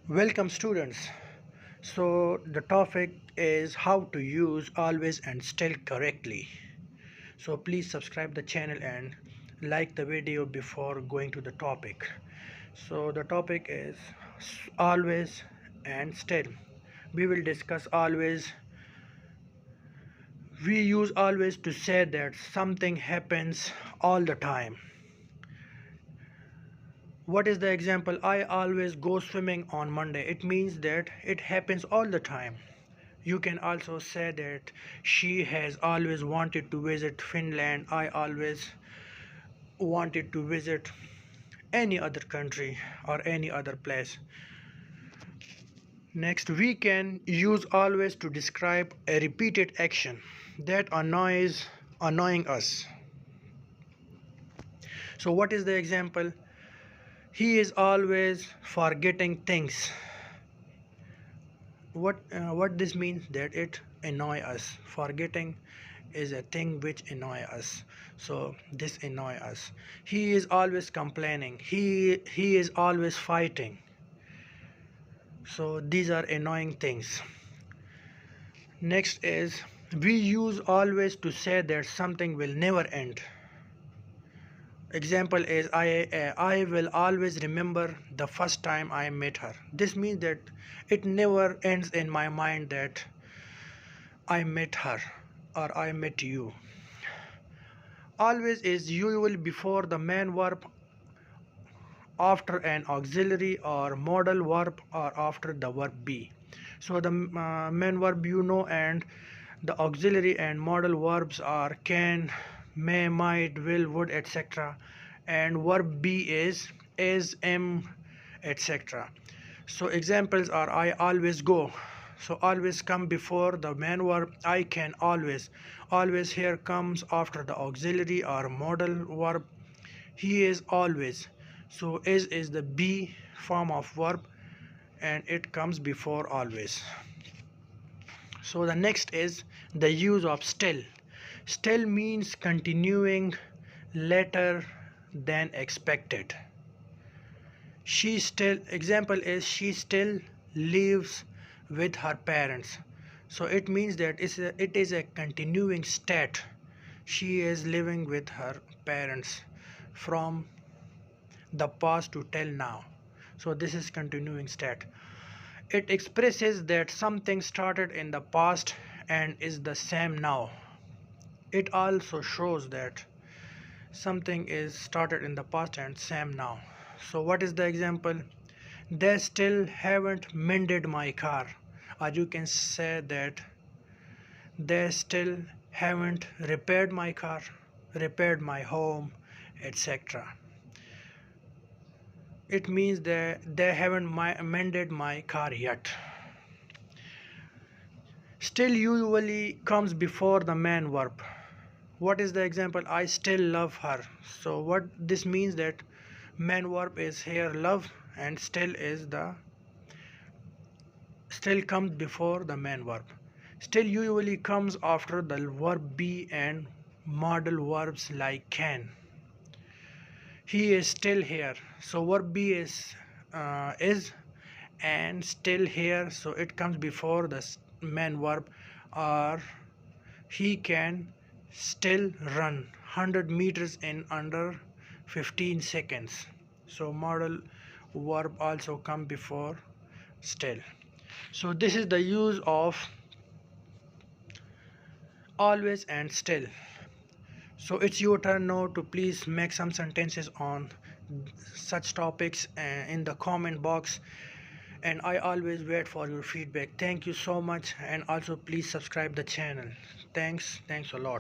Welcome students. So the topic is how to use always and still correctly. So please subscribe the channel and like the video before going to the topic. So the topic is always and still. We will discuss always. We use always to say that something happens all the time. What is the example? I always go swimming on Monday. It means that it happens all the time. You can also say that she has always wanted to visit Finland. I always wanted to visit any other country or any other place. Next, we can use always to describe a repeated action that annoying us. So what is the example? He is always forgetting things. What this means that it annoy us. Forgetting is a thing which annoy us, so this annoy us. He is always complaining. He is always fighting, so these are annoying things. Next is we use always to say that something will never end. Example is I will always remember the first time I met her. This means that it never ends in my mind that I met her or I met you. Always is usually before the main verb, after an auxiliary or modal verb, or after the verb be. So the main verb and the auxiliary and modal verbs are can, may, might, will, would, etc. And verb be is, am, etc. So examples are I always go. So always come before the main verb. I can always. Always here comes after the auxiliary or modal verb. He is always. So is the be form of verb and it comes before always. So the next is the use of still. Still means continuing later than expected. She still, example is she still lives with her parents. So it means that it is a continuing state. She is living with her parents from the past to till now. So this is continuing state. It expresses that something started in the past and is the same now. It also shows that something is started in the past and same now. So what is the example? They still haven't mended my car. Or you can say that they still haven't repaired my car, repaired my home, etc. It means that they haven't mended my car yet. Still usually comes before the main verb. What is the example? I still love her. So what this means that main verb is here love and still comes before the main verb. Still usually comes after the verb be and modal verbs like can. He is still here. So verb be is and still here, so it comes before the main verb. Or he can still run 100 meters in under 15 seconds. So modal verb also come before still. So this is the use of always and still. So it's your turn now to please make some sentences on such topics in the comment box, and I always wait for your feedback. Thank you so much, and also please subscribe the channel. Thanks a lot.